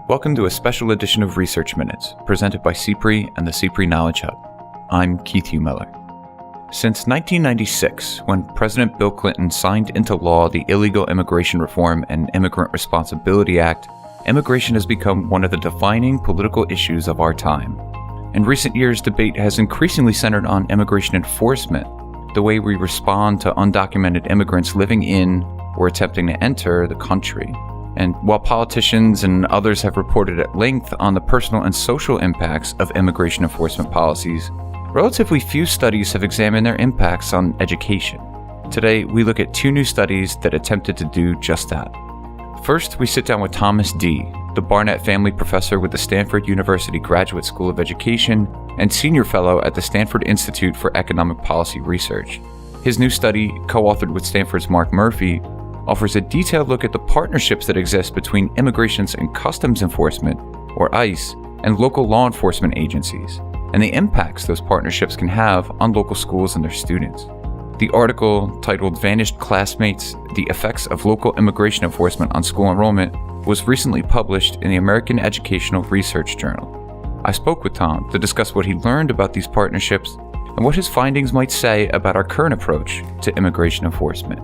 Welcome to a special edition of Research Minutes, presented by CPRI and the CPRI Knowledge Hub. I'm Keith Hugh Miller. Since 1996, when President Bill Clinton signed into law the Illegal Immigration Reform and Immigrant Responsibility Act, immigration has become one of the defining political issues of our time. In recent years, debate has increasingly centered on immigration enforcement, the way we respond to undocumented immigrants living in or attempting to enter the country. And while politicians and others have reported at length on the personal and social impacts of immigration enforcement policies, relatively few studies have examined their impacts on education. Today, we look at two new studies that attempted to do just that. First, we sit down with Thomas D., the Barnett Family Professor with the Stanford University Graduate School of Education and Senior Fellow at the Stanford Institute for Economic Policy Research. His new study, co-authored with Stanford's Mark Murphy, offers a detailed look at the partnerships that exist between Immigrations and Customs Enforcement, or ICE, and local law enforcement agencies, and the impacts those partnerships can have on local schools and their students. The article, titled Vanished Classmates: The Effects of Local Immigration Enforcement on School Enrollment, was recently published in the American Educational Research Journal. I spoke with Tom to discuss what he learned about these partnerships and what his findings might say about our current approach to immigration enforcement.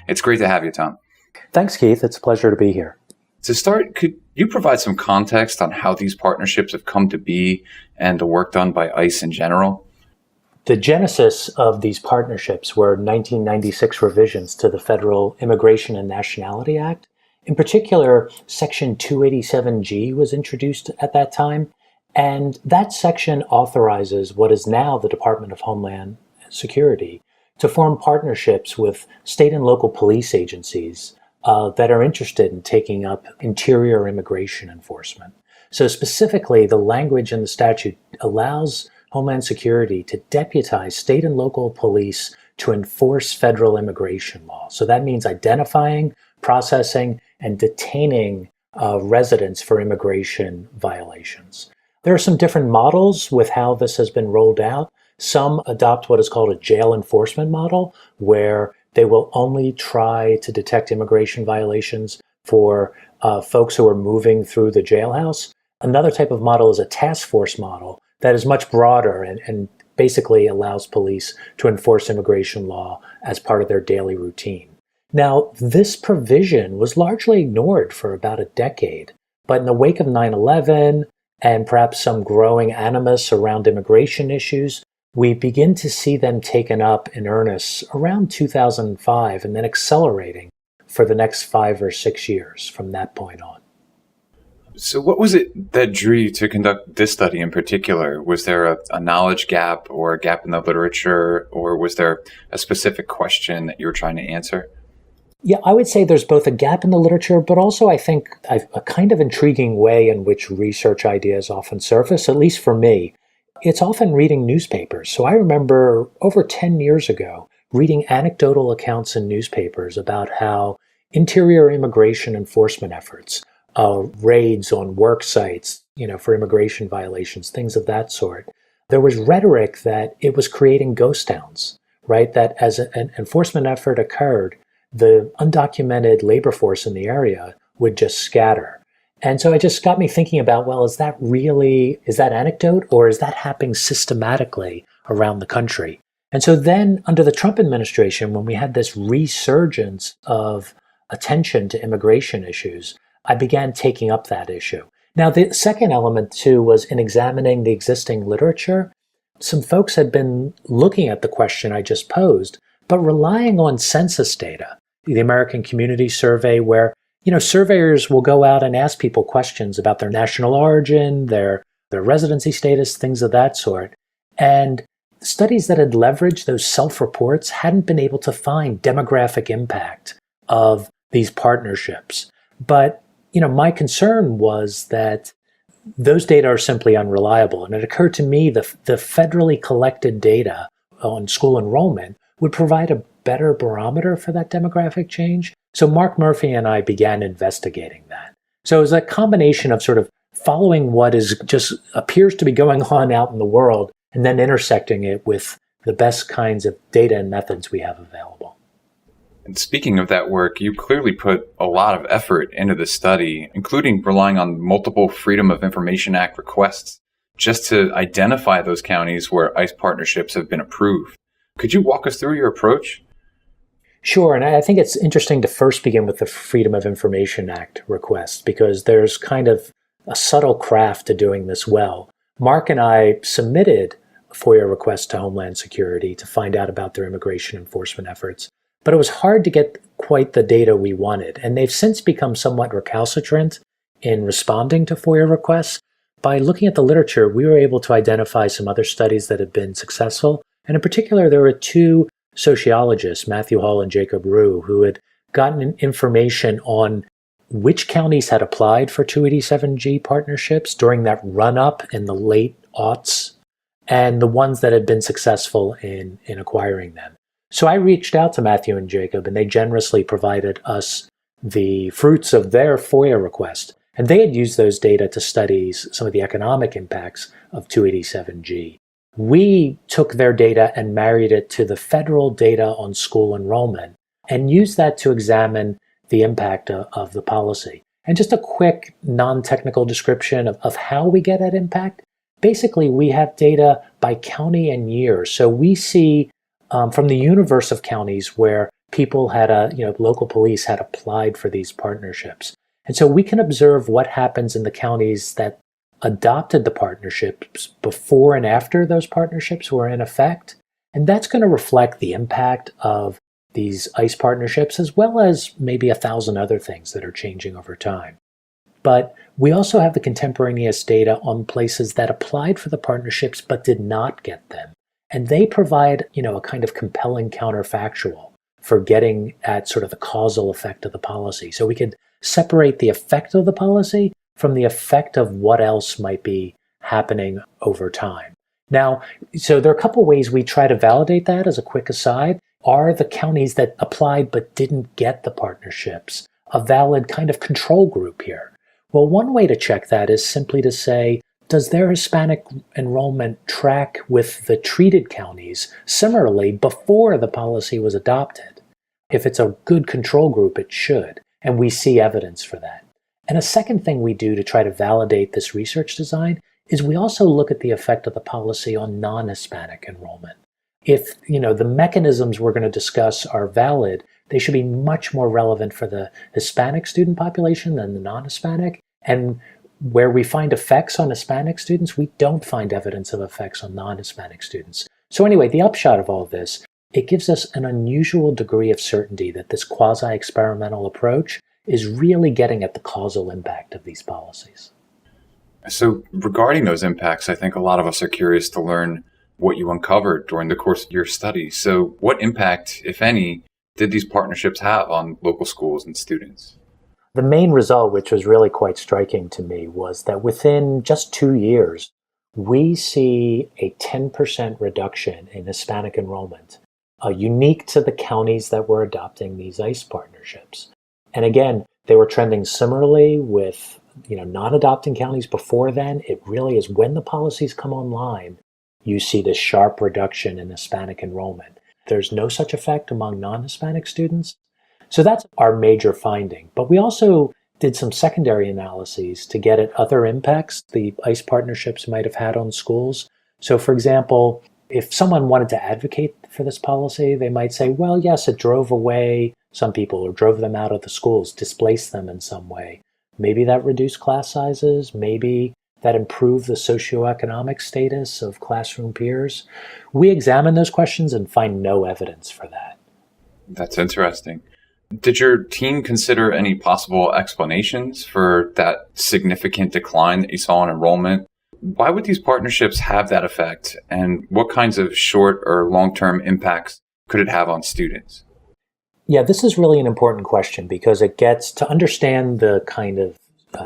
It's great to have you, Tom. Thanks, Keith. It's a pleasure to be here. To start, could you provide some context on how these partnerships have come to be and the work done by ICE in general? The genesis of these partnerships were 1996 revisions to the Federal Immigration and Nationality Act. In particular, Section 287G was introduced at that time, and that section authorizes what is now the Department of Homeland Security to form partnerships with state and local police agencies that are interested in taking up interior immigration enforcement. So specifically, the language in the statute allows Homeland Security to deputize state and local police to enforce federal immigration law. So that means identifying, processing, and detaining residents for immigration violations. There are some different models with how this has been rolled out. Some adopt what is called a jail enforcement model, where they will only try to detect immigration violations for folks who are moving through the jailhouse. Another type of model is a task force model that is much broader and basically allows police to enforce immigration law as part of their daily routine. Now, this provision was largely ignored for about a decade, but in the wake of 9/11 and perhaps some growing animus around immigration issues, we begin to see them taken up in earnest around 2005 and then accelerating for the next 5 or 6 years from that point on. So what was it that drew you to conduct this study in particular? Was there a knowledge gap or a gap in the literature, or was there a specific question that you were trying to answer? Yeah, I would say there's both a gap in the literature, but also I think a kind of intriguing way in which research ideas often surface, at least for me. It's often reading newspapers. So I remember over 10 years ago reading anecdotal accounts in newspapers about how interior immigration enforcement efforts, raids on work sites, for immigration violations, things of that sort. There was rhetoric that it was creating ghost towns, right? That as an enforcement effort occurred, the undocumented labor force in the area would just scatter. And so it just got me thinking about, well, is that anecdote, or is that happening systematically around the country? And so then under the Trump administration, when we had this resurgence of attention to immigration issues, I began taking up that issue. Now, the second element too was in examining the existing literature. Some folks had been looking at the question I just posed, but relying on census data, the American Community Survey, where surveyors will go out and ask people questions about their national origin, their residency status, things of that sort. And studies that had leveraged those self-reports hadn't been able to find demographic impact of these partnerships. But, my concern was that those data are simply unreliable. And it occurred to me the federally collected data on school enrollment would provide a better barometer for that demographic change. So Mark Murphy and I began investigating that. So it was a combination of sort of following what is just appears to be going on out in the world and then intersecting it with the best kinds of data and methods we have available. And speaking of that work, you clearly put a lot of effort into the study, including relying on multiple Freedom of Information Act requests just to identify those counties where ICE partnerships have been approved. Could you walk us through your approach? Sure, and I think it's interesting to first begin with the Freedom of Information Act request, because there's kind of a subtle craft to doing this well. Mark and I submitted a FOIA request to Homeland Security to find out about their immigration enforcement efforts, but it was hard to get quite the data we wanted, and they've since become somewhat recalcitrant in responding to FOIA requests. By looking at the literature, we were able to identify some other studies that had been successful, and in particular, there were two sociologists, Matthew Hall and Jacob Rue, who had gotten information on which counties had applied for 287G partnerships during that run-up in the late aughts, and the ones that had been successful in acquiring them. So I reached out to Matthew and Jacob, and they generously provided us the fruits of their FOIA request. And they had used those data to study some of the economic impacts of 287G. We took their data and married it to the federal data on school enrollment and used that to examine the impact of the policy. And just a quick non-technical description of how we get that impact. Basically, we have data by county and year. So we see from the universe of counties where people had local police had applied for these partnerships. And so we can observe what happens in the counties that adopted the partnerships before and after those partnerships were in effect. And that's going to reflect the impact of these ICE partnerships, as well as maybe 1,000 other things that are changing over time. But we also have the contemporaneous data on places that applied for the partnerships but did not get them. And they provide, a kind of compelling counterfactual for getting at sort of the causal effect of the policy. So we could separate the effect of the policy from the effect of what else might be happening over time. Now, so there are a couple ways we try to validate that as a quick aside. Are the counties that applied but didn't get the partnerships a valid kind of control group here? Well, one way to check that is simply to say, does their Hispanic enrollment track with the treated counties similarly before the policy was adopted? If it's a good control group, it should, and we see evidence for that. And a second thing we do to try to validate this research design is we also look at the effect of the policy on non-Hispanic enrollment. If, the mechanisms we're going to discuss are valid, they should be much more relevant for the Hispanic student population than the non-Hispanic. And where we find effects on Hispanic students, we don't find evidence of effects on non-Hispanic students. So anyway, the upshot of all this, it gives us an unusual degree of certainty that this quasi-experimental approach is really getting at the causal impact of these policies. So regarding those impacts, I think a lot of us are curious to learn what you uncovered during the course of your study. So what impact, if any, did these partnerships have on local schools and students? The main result, which was really quite striking to me, was that within just 2 years, we see a 10% reduction in Hispanic enrollment, unique to the counties that were adopting these ICE partnerships. And again, they were trending similarly with non-adopting counties before then. It really is when the policies come online, you see this sharp reduction in Hispanic enrollment. There's no such effect among non-Hispanic students. So that's our major finding. But we also did some secondary analyses to get at other impacts the ICE partnerships might have had on schools. So for example, if someone wanted to advocate for this policy, they might say, well, yes, it drove away some people or drove them out of the schools, displaced them in some way. Maybe that reduced class sizes, maybe that improved the socioeconomic status of classroom peers. We examine those questions and find no evidence for that. That's interesting. Did your team consider any possible explanations for that significant decline that you saw in enrollment? Why would these partnerships have that effect, and what kinds of short or long-term impacts could it have on students? Yeah, this is really an important question because it gets to understand the kind of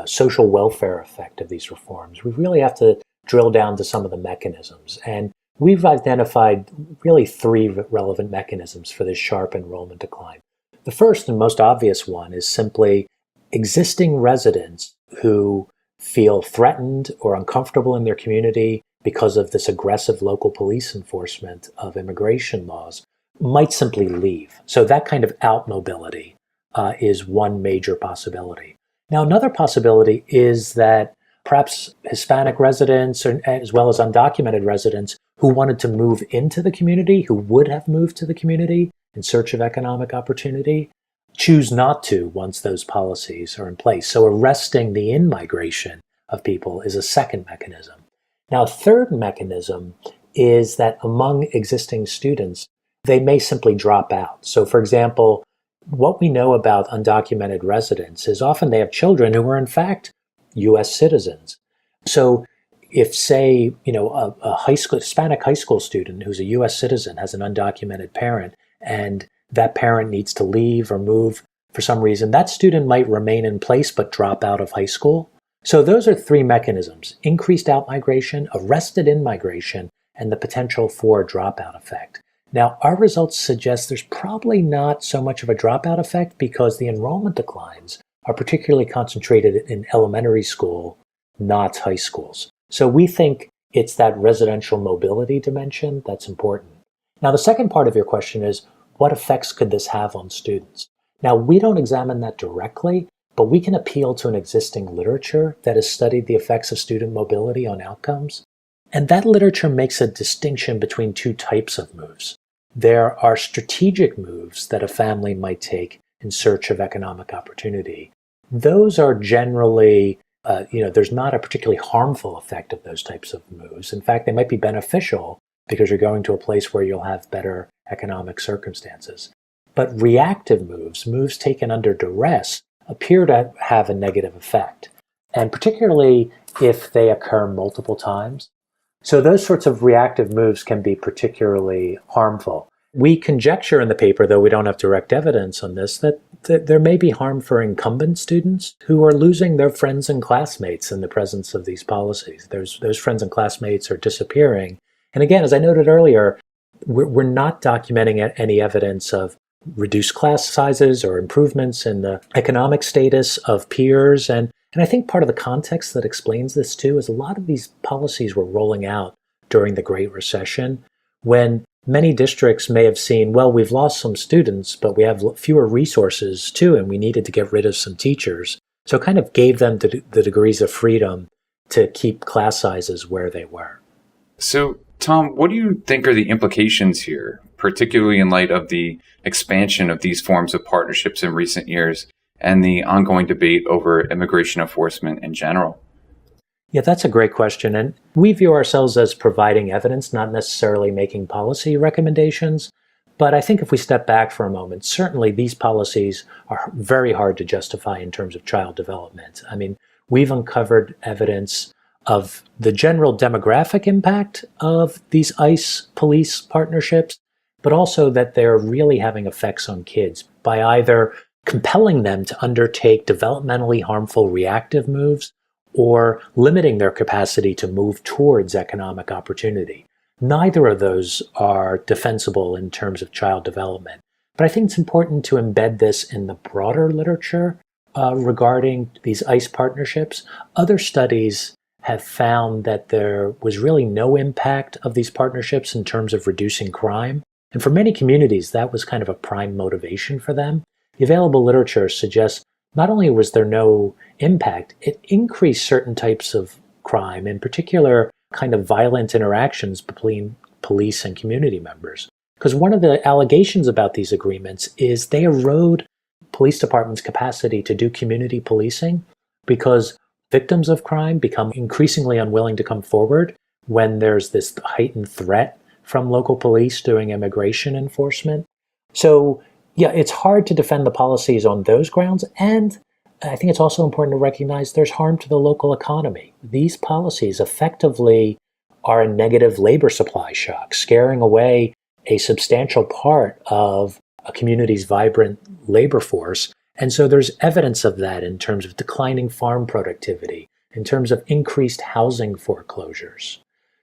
social welfare effect of these reforms. We really have to drill down to some of the mechanisms. And we've identified really 3 relevant mechanisms for this sharp enrollment decline. The first and most obvious one is simply existing residents who feel threatened or uncomfortable in their community because of this aggressive local police enforcement of immigration laws, might simply leave. So that kind of out mobility is one major possibility. Now, another possibility is that perhaps Hispanic residents, as well as undocumented residents who wanted to move into the community, who would have moved to the community in search of economic opportunity, choose not to once those policies are in place. So arresting the in-migration of people is a second mechanism. Now, a third mechanism is that among existing students, they may simply drop out. So, for example, what we know about undocumented residents is often they have children who are in fact U.S. citizens. So if, say, a Hispanic high school student who's a U.S. citizen has an undocumented parent, and that parent needs to leave or move for some reason, that student might remain in place but drop out of high school. So those are three mechanisms: increased out-migration, arrested in-migration, and the potential for a dropout effect. Now, our results suggest there's probably not so much of a dropout effect because the enrollment declines are particularly concentrated in elementary school, not high schools. So we think it's that residential mobility dimension that's important. Now, the second part of your question is, what effects could this have on students? Now, we don't examine that directly, but we can appeal to an existing literature that has studied the effects of student mobility on outcomes. And that literature makes a distinction between two types of moves. There are strategic moves that a family might take in search of economic opportunity. Those are generally, there's not a particularly harmful effect of those types of moves. In fact, they might be beneficial because you're going to a place where you'll have better economic circumstances. But reactive moves taken under duress, appear to have a negative effect, and particularly if they occur multiple times. So those sorts of reactive moves can be particularly harmful. We conjecture in the paper, though we don't have direct evidence on this, that there may be harm for incumbent students who are losing their friends and classmates in the presence of these policies. Those friends and classmates are disappearing. And again, as I noted earlier, we're not documenting any evidence of reduced class sizes or improvements in the economic status of peers. And I think part of the context that explains this too is a lot of these policies were rolling out during the Great Recession, when many districts may have seen, well, we've lost some students, but we have fewer resources too, and we needed to get rid of some teachers. So it kind of gave them the degrees of freedom to keep class sizes where they were. So, Tom, what do you think are the implications here, particularly in light of the expansion of these forms of partnerships in recent years and the ongoing debate over immigration enforcement in general? Yeah, that's a great question. And we view ourselves as providing evidence, not necessarily making policy recommendations. But I think if we step back for a moment, certainly these policies are very hard to justify in terms of child development. I mean, we've uncovered evidence of the general demographic impact of these ICE police partnerships, but also that they're really having effects on kids by either compelling them to undertake developmentally harmful reactive moves or limiting their capacity to move towards economic opportunity. Neither of those are defensible in terms of child development. But I think it's important to embed this in the broader literature regarding these ICE partnerships. Other studies have found that there was really no impact of these partnerships in terms of reducing crime. And for many communities, that was kind of a prime motivation for them. The available literature suggests not only was there no impact, it increased certain types of crime, in particular kind of violent interactions between police and community members. Because one of the allegations about these agreements is they erode police departments' capacity to do community policing because victims of crime become increasingly unwilling to come forward when there's this heightened threat from local police doing immigration enforcement. So, yeah, it's hard to defend the policies on those grounds. And I think it's also important to recognize there's harm to the local economy. These policies effectively are a negative labor supply shock, scaring away a substantial part of a community's vibrant labor force. And so there's evidence of that in terms of declining farm productivity, in terms of increased housing foreclosures.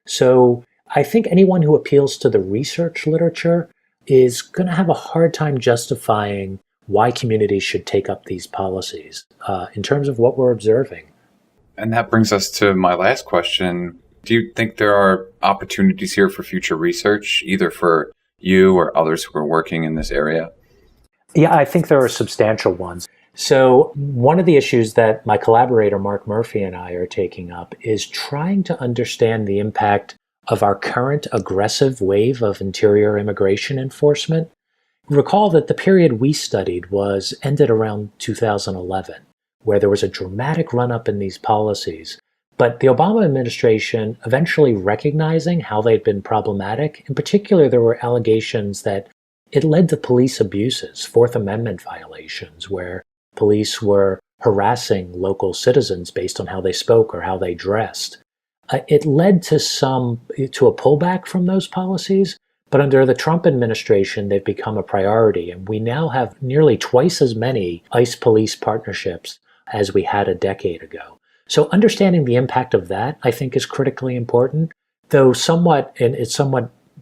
So I think anyone who appeals to the research literature is going to have a hard time justifying why communities should take up these policies in terms of what we're observing. And that brings us to my last question. Do you think there are opportunities here for future research, either for you or others who are working in this area? Yeah, I think there are substantial ones. So one of the issues that my collaborator, Mark Murphy, and I are taking up is trying to understand the impact of our current aggressive wave of interior immigration enforcement. Recall that the period we studied ended around 2011, where there was a dramatic run-up in these policies. But the Obama administration eventually recognizing how they'd been problematic, in particular, there were allegations that it led to police abuses, Fourth Amendment violations, where police were harassing local citizens based on how they spoke or how they dressed. It led to a pullback from those policies, but under the Trump administration, they've become a priority, and we now have nearly twice as many ICE police partnerships as we had a decade ago. So understanding the impact of that, I think, is critically important, though it's somewhat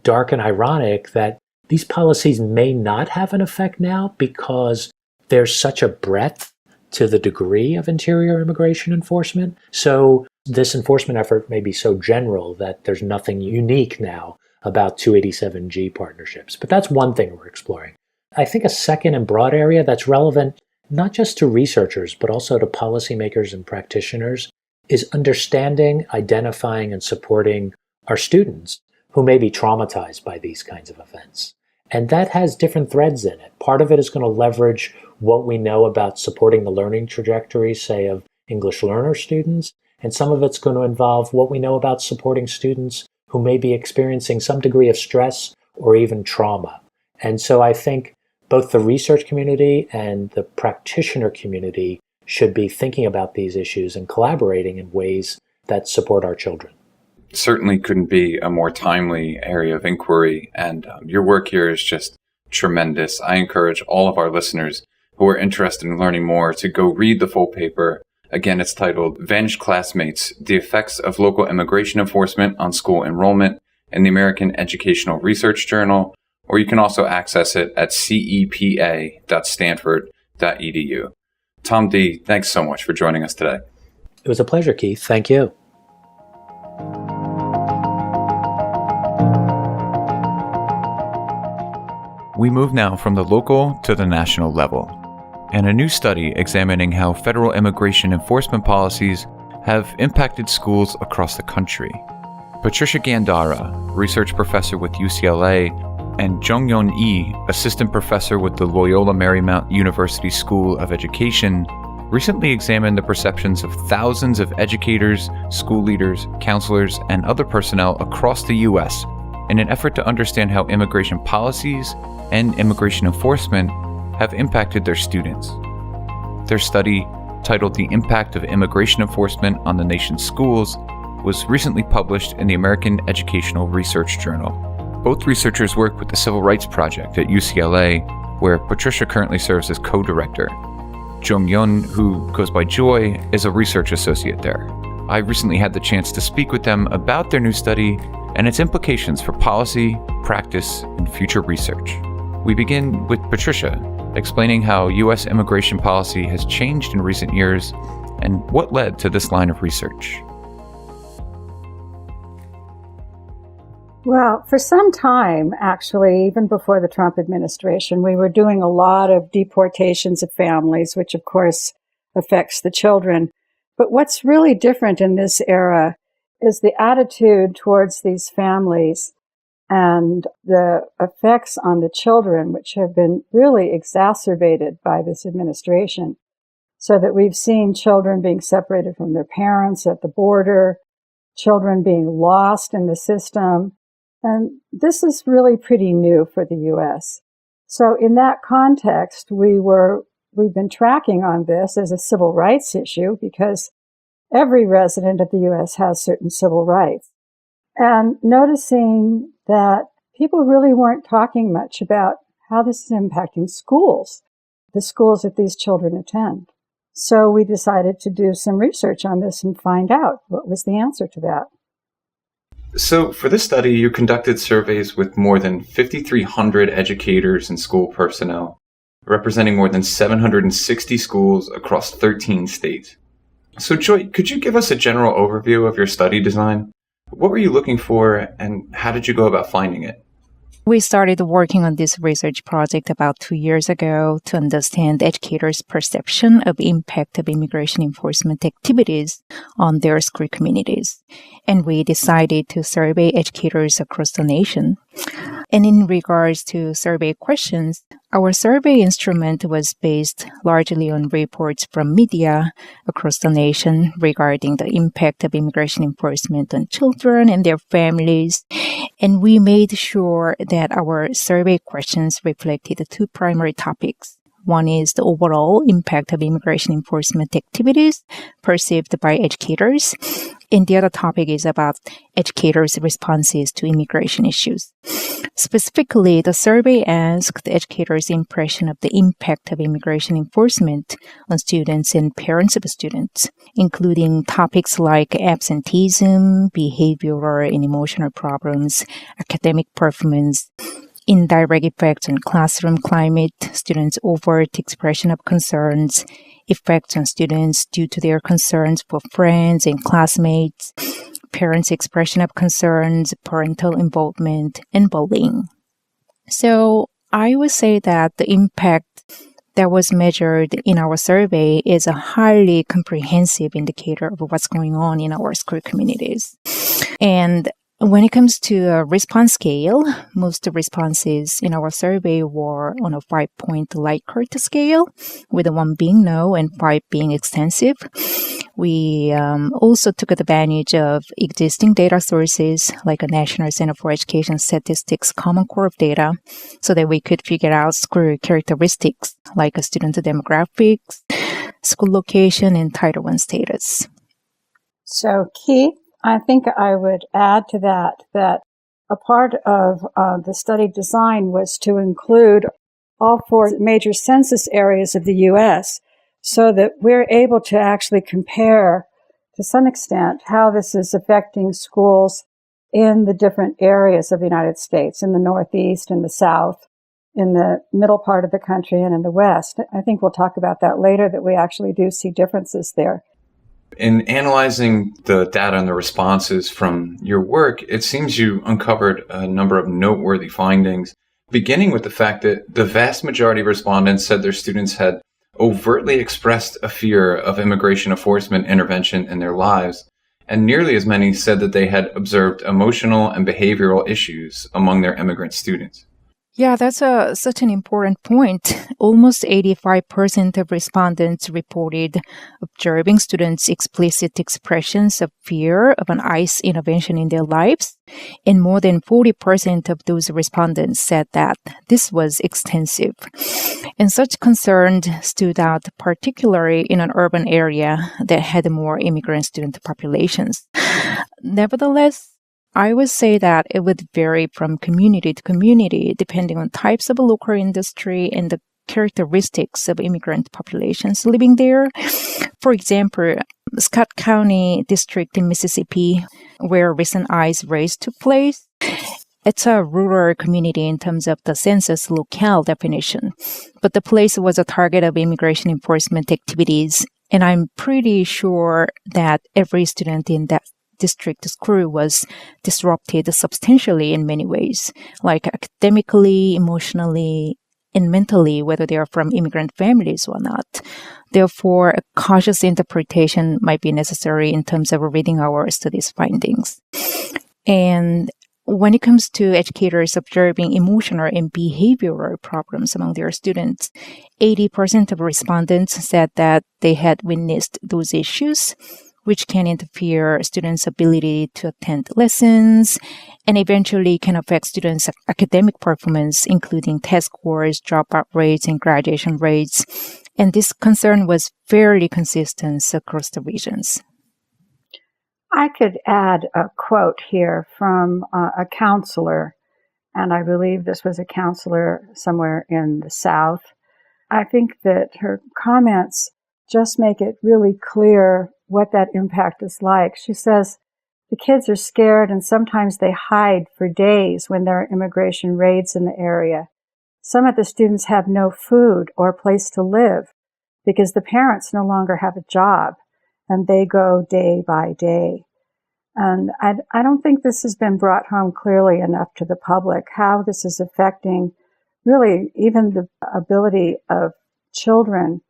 dark and ironic that these policies may not have an effect now because there's such a breadth to the degree of interior immigration enforcement. So this enforcement effort may be so general that there's nothing unique now about 287G partnerships. But that's one thing we're exploring. I think a second and broad area that's relevant not just to researchers, but also to policymakers and practitioners is understanding, identifying, and supporting our students who may be traumatized by these kinds of events. And that has different threads in it. Part of it is going to leverage what we know about supporting the learning trajectory, say, of English learner students. And some of it's going to involve what we know about supporting students who may be experiencing some degree of stress or even trauma. And so I think both the research community and the practitioner community should be thinking about these issues and collaborating in ways that support our children. Certainly couldn't be a more timely area of inquiry, and your work here is just tremendous. I encourage all of our listeners who are interested in learning more to go read the full paper. Again, it's titled Vanished Classmates, The Effects of Local Immigration Enforcement on School Enrollment in the American Educational Research Journal, or you can also access it at cepa.stanford.edu. Tom D., thanks so much for joining us today. It was a pleasure, Keith. Thank you. We move now from the local to the national level, and a new study examining how federal immigration enforcement policies have impacted schools across the country. Patricia Gandara, research professor with UCLA, and Jongyeon, assistant professor with the Loyola Marymount University School of Education, recently examined the perceptions of thousands of educators, school leaders, counselors, and other personnel across the U.S. in an effort to understand how immigration policies and immigration enforcement have impacted their students. Their study, titled The Impact of Immigration Enforcement on the Nation's Schools, was recently published in the American Educational Research Journal. Both researchers work with the Civil Rights Project at UCLA, where Patricia currently serves as co-director. Jongyeon, who goes by Joy, is a research associate there. I recently had the chance to speak with them about their new study and its implications for policy, practice, and future research. We begin with Patricia, explaining how U.S. immigration policy has changed in recent years and what led to this line of research. Well, for some time, actually, even before the Trump administration, we were doing a lot of deportations of families, which of course affects the children. But what's really different in this era is the attitude towards these families and the effects on the children, which have been really exacerbated by this administration. So that we've seen children being separated from their parents at the border, children being lost in the system. And this is really pretty new for the U.S. So in that context, we've been tracking on this as a civil rights issue because every resident of the U.S. has certain civil rights. And noticing that people really weren't talking much about how this is impacting schools, the schools that these children attend. So we decided to do some research on this and find out what was the answer to that. So for this study, you conducted surveys with more than 5,300 educators and school personnel, representing more than 760 schools across 13 states. So Joy, could you give us a general overview of your study design? What were you looking for, and how did you go about finding it? We started working on this research project about 2 years ago to understand educators' perception of impact of immigration enforcement activities on their school communities. And we decided to survey educators across the nation. And in regards to survey questions, our survey instrument was based largely on reports from media across the nation regarding the impact of immigration enforcement on children and their families. And we made sure that our survey questions reflected two primary topics. One is the overall impact of immigration enforcement activities perceived by educators, and the other topic is about educators' responses to immigration issues. Specifically, the survey asked educators' impression of the impact of immigration enforcement on students and parents of students, including topics like absenteeism, behavioral and emotional problems, academic performance, indirect effects on classroom climate, students' overt expression of concerns, effects on students due to their concerns for friends and classmates, parents' expression of concerns, parental involvement, and bullying. So I would say that the impact that was measured in our survey is a highly comprehensive indicator of what's going on in our school communities. And when it comes to a response scale, most responses in our survey were on a 5-point Likert scale, with 1 being no and 5 being extensive. We also took advantage of existing data sources like a National Center for Education Statistics Common Core of data so that we could figure out school characteristics like student demographics, school location, and Title I status. So, Keith, I think I would add to that a part of the study design was to include all 4 major census areas of the U.S. so that we're able to actually compare, to some extent, how this is affecting schools in the different areas of the United States, in the Northeast, in the South, in the middle part of the country, and in the West. I think we'll talk about that later, that we actually do see differences there. In analyzing the data and the responses from your work, it seems you uncovered a number of noteworthy findings, beginning with the fact that the vast majority of respondents said their students had overtly expressed a fear of immigration enforcement intervention in their lives, and nearly as many said that they had observed emotional and behavioral issues among their immigrant students. Yeah, that's such an important point. Almost 85% of respondents reported observing students' explicit expressions of fear of an ICE intervention in their lives, and more than 40% of those respondents said that this was extensive. And such concerns stood out particularly in an urban area that had more immigrant student populations. Nevertheless, I would say that it would vary from community to community depending on types of local industry and the characteristics of immigrant populations living there. For example, Scott County District in Mississippi, where recent ICE raids took place, it's a rural community in terms of the census locale definition, but the place was a target of immigration enforcement activities, and I'm pretty sure that every student in that district school was disrupted substantially in many ways, like academically, emotionally, and mentally, whether they are from immigrant families or not. Therefore, a cautious interpretation might be necessary in terms of reading our study's findings. And when it comes to educators observing emotional and behavioral problems among their students, 80% of respondents said that they had witnessed those issues, which can interfere students' ability to attend lessons and eventually can affect students' academic performance, including test scores, dropout rates, and graduation rates. And this concern was fairly consistent across the regions. I could add a quote here from a counselor, and I believe this was a counselor somewhere in the South. I think that her comments just make it really clear what that impact is like. She says, the kids are scared and sometimes they hide for days when there are immigration raids in the area. Some of the students have no food or place to live because the parents no longer have a job and they go day by day. And I don't think this has been brought home clearly enough to the public, how this is affecting really even the ability of children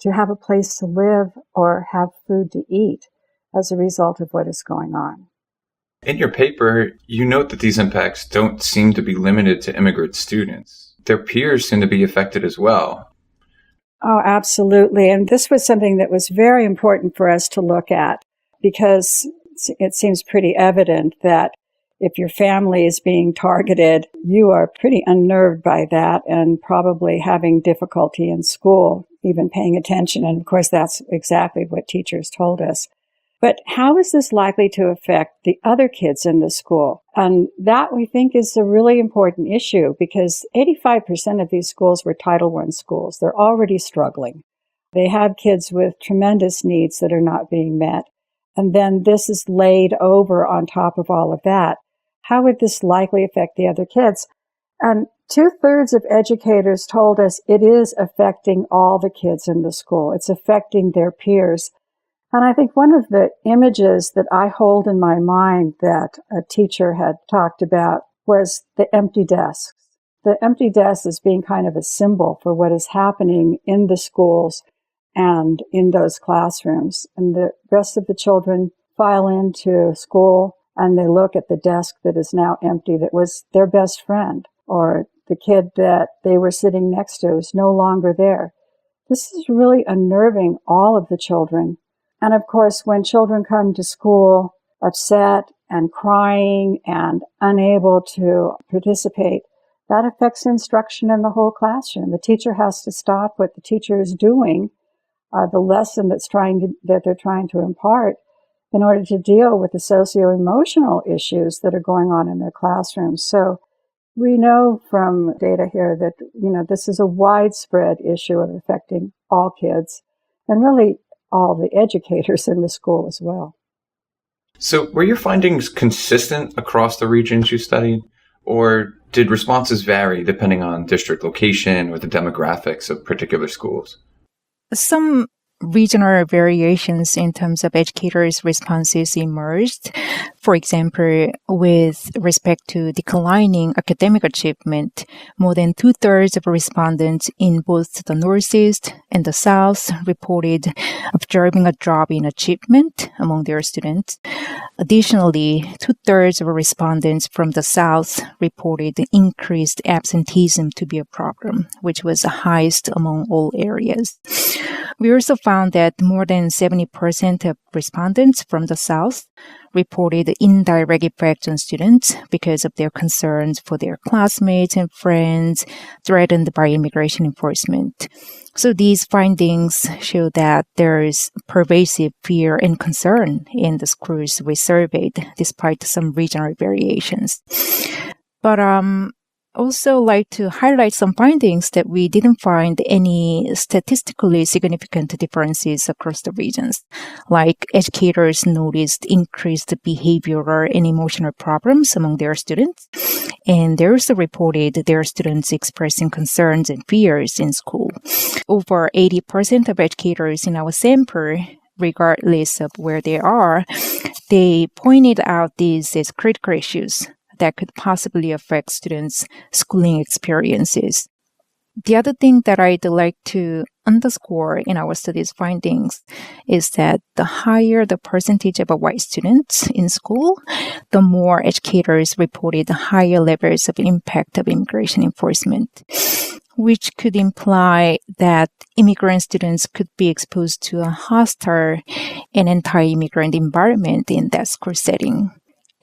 to have a place to live or have food to eat as a result of what is going on. In your paper, you note that these impacts don't seem to be limited to immigrant students. Their peers seem to be affected as well. Oh, absolutely. And this was something that was very important for us to look at because it seems pretty evident that if your family is being targeted, you are pretty unnerved by that and probably having difficulty in school, even paying attention. And of course, that's exactly what teachers told us. But how is this likely to affect the other kids in the school? And that we think is a really important issue because 85% of these schools were Title I schools. They're already struggling. They have kids with tremendous needs that are not being met. And then this is laid over on top of all of that. How would this likely affect the other kids? And 2/3 of educators told us it is affecting all the kids in the school. It's affecting their peers. And I think one of the images that I hold in my mind that a teacher had talked about was the empty desks. The empty desks as being kind of a symbol for what is happening in the schools and in those classrooms. And the rest of the children file into school and they look at the desk that is now empty that was their best friend, or the kid that they were sitting next to is no longer there. This is really unnerving all of the children. And of course, when children come to school upset and crying and unable to participate, that affects instruction in the whole classroom. The teacher has to stop what the teacher is doing, the lesson that they're trying to impart, in order to deal with the socio-emotional issues that are going on in their classrooms. So we know from data here that, this is a widespread issue of affecting all kids and really all the educators in the school as well. So were your findings consistent across the regions you studied, or did responses vary depending on district location or the demographics of particular schools? Some regional variations in terms of educators' responses emerged. For example, with respect to declining academic achievement, more than 2/3 of respondents in both the Northeast and the South reported observing a drop in achievement among their students. Additionally, 2/3 of respondents from the South reported increased absenteeism to be a problem, which was the highest among all areas. We also found that more than 70% of respondents from the South reported indirect effects on students because of their concerns for their classmates and friends threatened by immigration enforcement. So these findings show that there is pervasive fear and concern in the schools we surveyed, despite some regional variations. But also like to highlight some findings that we didn't find any statistically significant differences across the regions. Like educators noticed increased behavioral and emotional problems among their students, and they also reported their students expressing concerns and fears in school. Over 80% of educators in our sample, regardless of where they are, they pointed out these as critical issues that could possibly affect students' schooling experiences. The other thing that I'd like to underscore in our study's findings is that the higher the percentage of white students in school, the more educators reported higher levels of impact of immigration enforcement, which could imply that immigrant students could be exposed to a hostile and anti-immigrant environment in that school setting.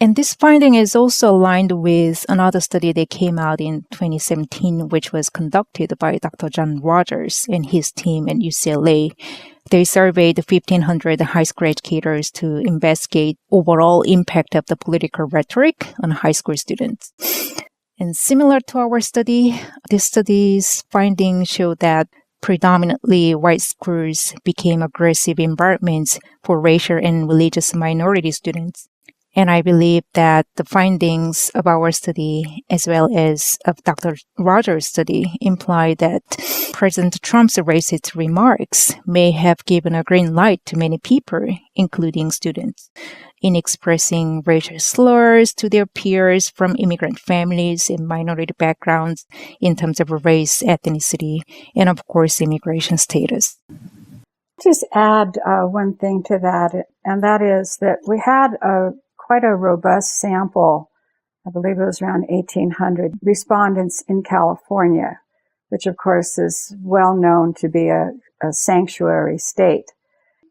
And this finding is also aligned with another study that came out in 2017, which was conducted by Dr. John Rogers and his team at UCLA. They surveyed 1,500 high school educators to investigate overall impact of the political rhetoric on high school students. And similar to our study, this study's findings show that predominantly white schools became aggressive environments for racial and religious minority students. And I believe that the findings of our study, as well as of Dr. Rogers' study, imply that President Trump's racist remarks may have given a green light to many people, including students. in expressing racial slurs to their peers from immigrant families and minority backgrounds in terms of race, ethnicity, and of course, immigration status. Just add one thing to that, and that is that we had quite a robust sample. I believe it was around 1,800 respondents in California, which of course is well known to be a sanctuary state.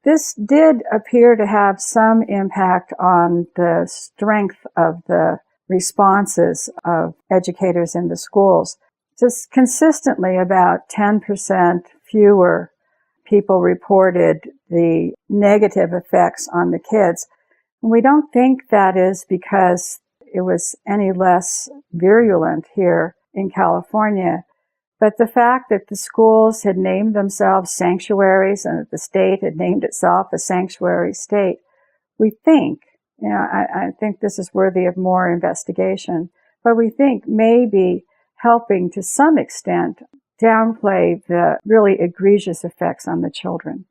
This did appear to have some impact on the strength of the responses of educators in the schools. Just consistently about 10% fewer people reported the negative effects on the kids. And we don't think that is because it was any less virulent here in California. But the fact that the schools had named themselves sanctuaries and that the state had named itself a sanctuary state, we think, I think this is worthy of more investigation, but we think maybe helping to some extent downplay the really egregious effects on the children.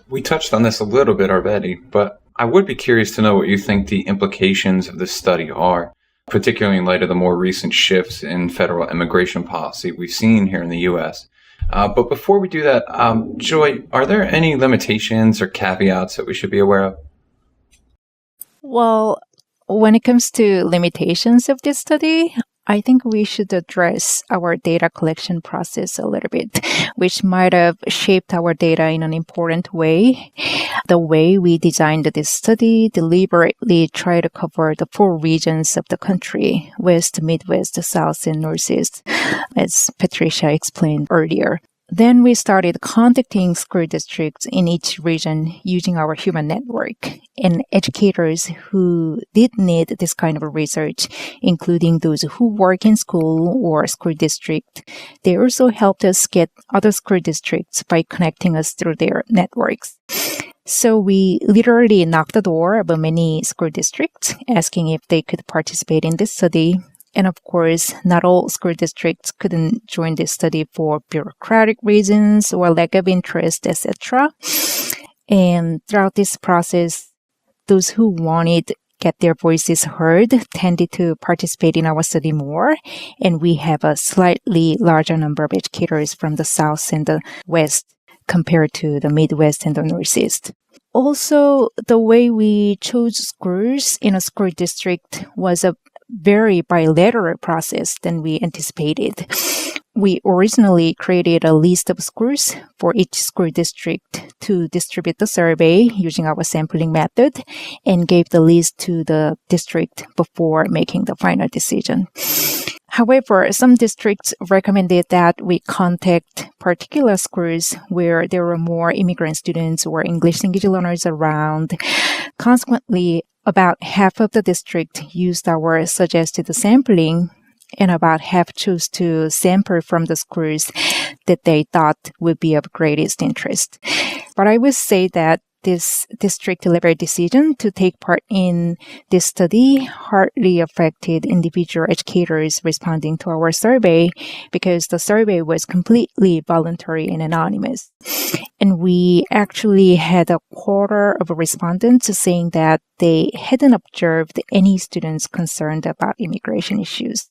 We touched on this a little bit already, but I would be curious to know what you think the implications of this study are, particularly in light of the more recent shifts in federal immigration policy we've seen here in the U.S. But before we do that, Joy, are there any limitations or caveats that we should be aware of? Well, when it comes to limitations of this study, I think we should address our data collection process a little bit, which might have shaped our data in an important way. The way we designed this study deliberately tried to cover the 4 regions of the country: West, Midwest, South, and Northeast, as Patricia explained earlier. Then we started contacting school districts in each region using our human network, and educators who did need this kind of research, including those who work in school or school district. They also helped us get other school districts by connecting us through their networks. So we literally knocked the door of many school districts, asking if they could participate in this study. And of course, not all school districts couldn't join this study for bureaucratic reasons or lack of interest, etc. And throughout this process, those who wanted to get their voices heard tended to participate in our study more. And we have a slightly larger number of educators from the South and the West compared to the Midwest and the Northeast. Also, the way we chose schools in a school district was a very bilateral process than we anticipated. We originally created a list of schools for each school district to distribute the survey using our sampling method and gave the list to the district before making the final decision. However, some districts recommended that we contact particular schools where there were more immigrant students or English language learners around. Consequently, about half of the district used our suggested sampling, and about half chose to sample from the schools that they thought would be of greatest interest. But I would say that this district-level decision to take part in this study hardly affected individual educators responding to our survey because the survey was completely voluntary and anonymous. And we actually had a quarter of respondents saying that they hadn't observed any students concerned about immigration issues.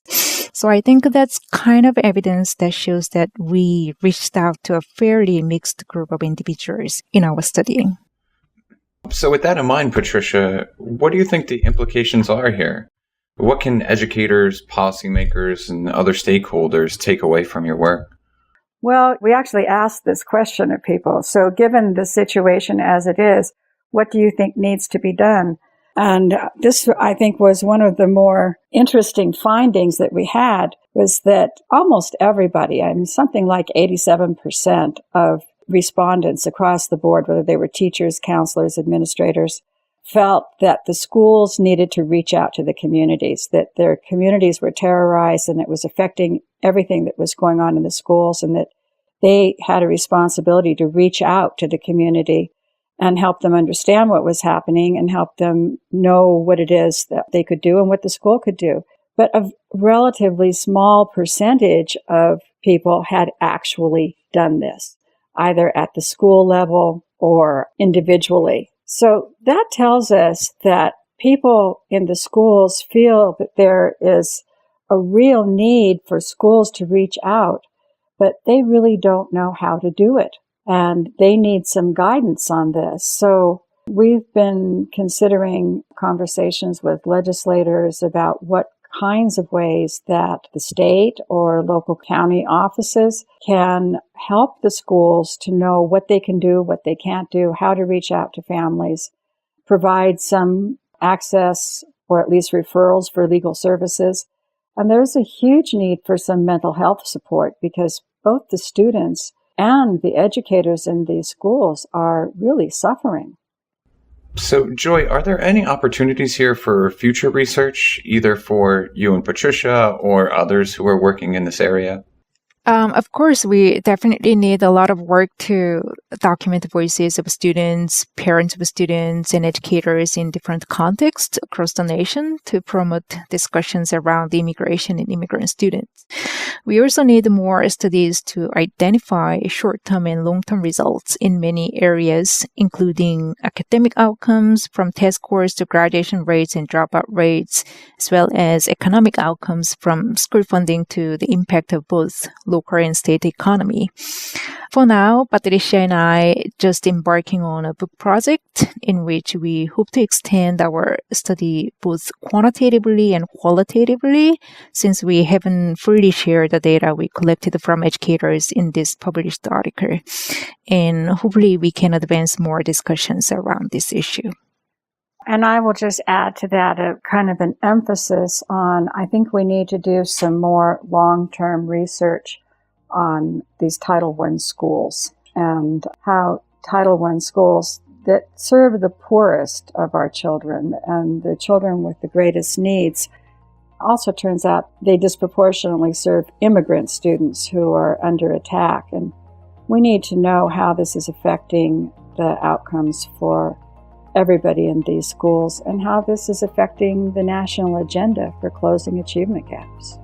So I think that's kind of evidence that shows that we reached out to a fairly mixed group of individuals in our study. So with that in mind, Patricia, what do you think the implications are here? What can educators, policymakers, and other stakeholders take away from your work? Well, we actually asked this question of people. So given the situation as it is, what do you think needs to be done? And this, I think, was one of the more interesting findings that we had, was that almost everybody, something like 87% of respondents across the board, whether they were teachers, counselors, administrators, felt that the schools needed to reach out to the communities, that their communities were terrorized and it was affecting everything that was going on in the schools, and that they had a responsibility to reach out to the community and help them understand what was happening and help them know what it is that they could do and what the school could do. But a relatively small percentage of people had actually done this, either at the school level or individually. So that tells us that people in the schools feel that there is a real need for schools to reach out, but they really don't know how to do it. And they need some guidance on this. So we've been considering conversations with legislators about what kinds of ways that the state or local county offices can help the schools to know what they can do, what they can't do, how to reach out to families, provide some access or at least referrals for legal services. And there's a huge need for some mental health support because both the students and the educators in these schools are really suffering. So, Joy, are there any opportunities here for future research, either for you and Patricia or others who are working in this area? Of course, we definitely need a lot of work to document the voices of students, parents of students, and educators in different contexts across the nation to promote discussions around immigration and immigrant students. We also need more studies to identify short-term and long-term results in many areas, including academic outcomes from test scores to graduation rates and dropout rates, as well as economic outcomes from school funding to the impact of both local and state economy. For now, Patricia and I just embarking on a book project in which we hope to extend our study both quantitatively and qualitatively, since we haven't fully shared the data we collected from educators in this published article. And hopefully we can advance more discussions around this issue. And I will just add to that a kind of an emphasis on, I think we need to do some more long-term research on these Title I schools and how Title I schools that serve the poorest of our children and the children with the greatest needs also turns out they disproportionately serve immigrant students who are under attack. And we need to know how this is affecting the outcomes for everybody in these schools and how this is affecting the national agenda for closing achievement gaps.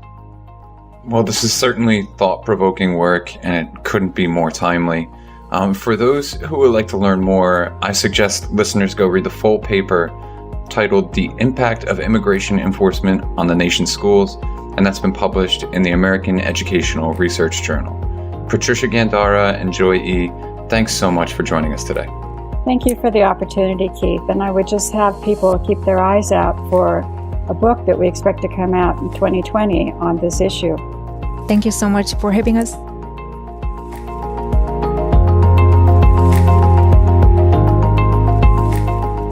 Well, this is certainly thought-provoking work, and it couldn't be more timely. For those who would like to learn more, I suggest listeners go read the full paper titled The Impact of Immigration Enforcement on the Nation's Schools, and that's been published in the American Educational Research Journal. Patricia Gandara and Joy E., thanks so much for joining us today. Thank you for the opportunity, Keith. And I would just have people keep their eyes out for a book that we expect to come out in 2020 on this issue. Thank you so much for having us.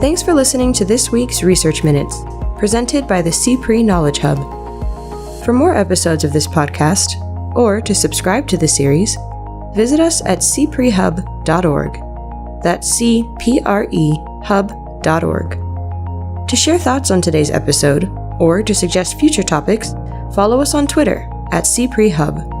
Thanks for listening to this week's Research Minutes, presented by the CPRE Knowledge Hub. For more episodes of this podcast, or to subscribe to the series, visit us at cprehub.org. That's cprehub.org. To share thoughts on today's episode, or to suggest future topics, follow us on Twitter at CPREHub.